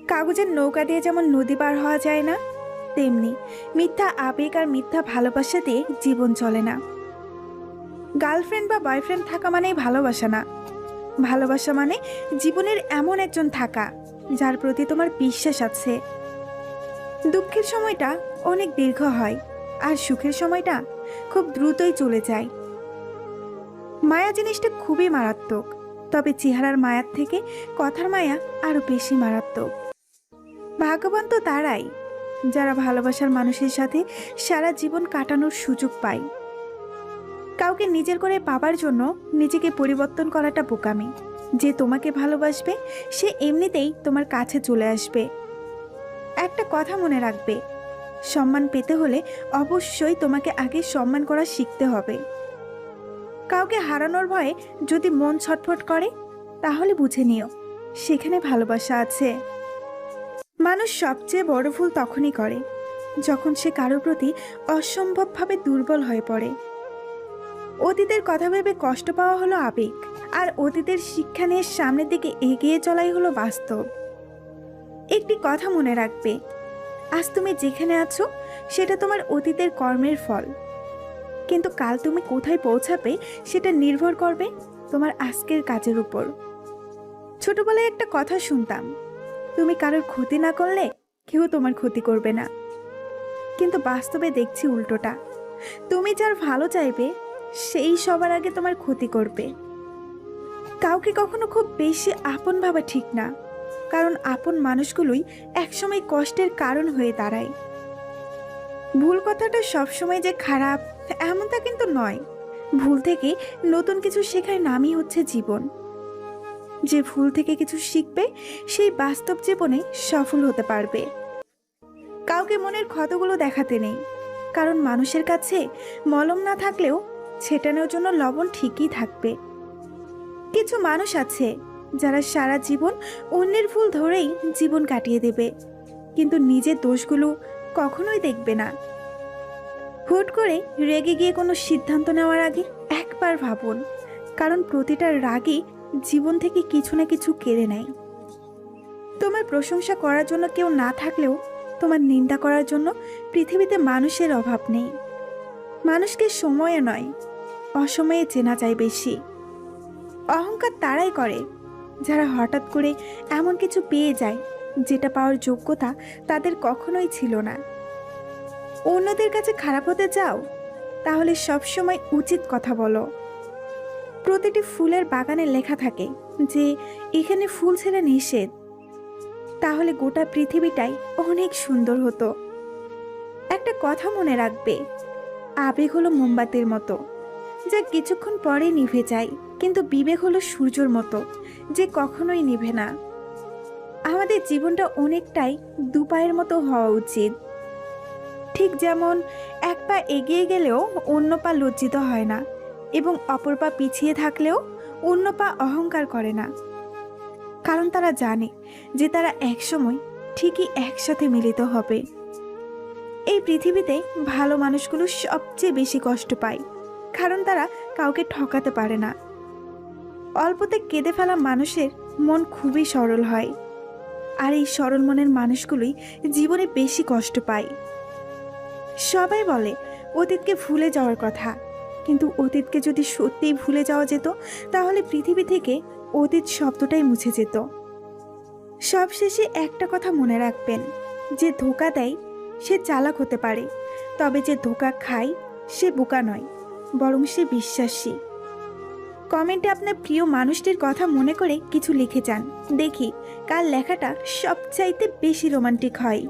কাগজের নৌকা দিয়ে যেমন নদী পার হওয়া যায় না, তেমনি মিথ্যা আবেগ আর মিথ্যা ভালোবাসা দিয়ে জীবন চলে না। গার্লফ্রেন্ড বা বয়ফ্রেন্ড থাকা মানেই ভালোবাসা না। ভালোবাসা মানে জীবনের এমন একজন থাকা যার প্রতি তোমার বিশ্বাস আছে। দুঃখের সময়টা অনেক দীর্ঘ হয়, আর সুখের সময়টা খুব দ্রুতই চলে যায়। মায়া জিনিসটা খুবই মারাত্মক, তবে চেহারার মায়ার থেকে কথার মায়া আরো বেশি মারাত্মক। ভাগ্যবান তো তারাই যারা ভালোবাসার মানুষের সাথে সারা জীবন কাটানোর সুযোগ পায়। কাউকে নিজের করে পাবার জন্য নিজেকে পরিবর্তন করাটা বোকামি। যে তোমাকে ভালোবাসবে সে এমনিতেই তোমার কাছে চলে আসবে। একটা কথা মনে রাখবে, সম্মান পেতে হলে অবশ্যই তোমাকে আগে সম্মান করা শিখতে হবে। কাউকে হারানোর ভয়ে যদি মন ছটফট করে, তাহলে বুঝে নিও সেখানে ভালোবাসা আছে। মানুষ সবচেয়ে বড় ভুল তখনই করে যখন সে কারোর প্রতি অসম্ভবভাবে দুর্বল হয়ে পড়ে। অতীতের কথা ভেবে কষ্ট পাওয়া হলো আবেগ, আর অতীতের শিক্ষা নিয়ে সামনের দিকে এগিয়ে চলাই হলো বাস্তব। একটি কথা মনে রাখবে, আজ তুমি যেখানে আছো সেটা তোমার অতীতের কর্মের ফল, কিন্তু কাল তুমি কোথায় পৌঁছাবে সেটা নির্ভর করবে তোমার আজকের কাজের উপর। ছোটবেলায় একটা কথা শুনতাম, তুমি কারোর ক্ষতি না করলে কেউ তোমার ক্ষতি করবে না। কিন্তু বাস্তবে দেখছি উল্টোটা, তুমি যার ভালো চাইবে সেই সবার আগে তোমার ক্ষতি করবে। কাউকে কখনো খুব বেশি আপন ভাবা ঠিক না, কারণ আপন মানুষগুলোই একসময় কষ্টের কারণ হয়ে দাঁড়ায়। ভুল কথাটা সবসময় যে খারাপ এমনটা কিন্তু নয়। ভুল থেকে নতুন কিছু শেখার নামই হচ্ছে জীবন। যে ভুল থেকে কিছু শিখবে সেই বাস্তব জীবনে সফল হতে পারবে। কাউকে মনের ক্ষতগুলো দেখাতে নেই, কারণ মানুষের কাছে মলম না থাকলেও ছেটানোর জন্য লবণ ঠিকই থাকবে। কিছু মানুষ আছে যারা সারা জীবন অন্যের ভুল ধরেই জীবন কাটিয়ে দেবে, কিন্তু নিজের দোষগুলো কখনোই দেখবে না। হুট করে রেগে গিয়ে কোনো সিদ্ধান্ত নেওয়ার আগে একবার ভাবুন, কারণ প্রতিটা রাগই জীবন থেকে কিছু না কিছু কেড়ে নেয়। তোমার প্রশংসা করার জন্য কেউ না থাকলেও তোমার নিন্দা করার জন্য পৃথিবীতে মানুষের অভাব নেই। মানুষকে সময়ে নয়, অসময়ে চেনা যায় বেশি। অহংকার তারাই করে যারা হঠাৎ করে এমন কিছু পেয়ে যায় যেটা পাওয়ার যোগ্যতা তাদের কখনোই ছিল না। অন্যদের কাছে খারাপ হতে চাও, তাহলে সবসময় উচিত কথা বলো। প্রতিটি ফুলের বাগানে লেখা থাকে যে এখানে ফুল ছেড়ে নিষেধ, তাহলে গোটা পৃথিবীটাই অনেক সুন্দর হতো। একটা কথা মনে রাখবে, আবেগ হলো মোমবাতির মতো, যা কিছুক্ষণ পরে নিভে যায়, কিন্তু বিবেক হলো সূর্যের মতো, যে কখনোই নিভে না। আমাদের জীবনটা অনেকটাই দুপায়ের মতো হওয়া উচিত। ঠিক যেমন এক পা এগিয়ে গেলেও অন্য পা লজ্জিত হয় না, এবং অপর পা পিছিয়ে থাকলেও অন্য পা অহংকার করে না, কারণ তারা জানে যে তারা একসময় ঠিকই একসাথে মিলিত হবে। এই পৃথিবীতে ভালো মানুষগুলো সবচেয়ে বেশি কষ্ট পায়, কারণ তারা কাউকে ঠকাতে পারে না। অল্পতে কেঁদে ফেলা মানুষের মন খুবই সরল হয়, আর এই সরল মনের মানুষগুলোই জীবনে বেশি কষ্ট পায়। সবাই বলে অতীতকে ভুলে যাওয়ার কথা, কিন্তু অতীতকে যদি সত্যিই ভুলে যাওয়া যেত তাহলে পৃথিবী থেকে অতীত শব্দটাই মুছে যেত। সবশেষে একটা কথা মনে রাখবেন, যে ধোঁকা দেয় সে চালাক হতে পারে, তবে যে ধোঁকা খায় সে বোকা নয়, বরং সে বিশ্বাসী। কমেন্টে আপনার প্রিয় মানুষটির কথা মনে করে কিছু লিখে যান, দেখি কার লেখাটা সবচাইতে বেশি রোমান্টিক হয়।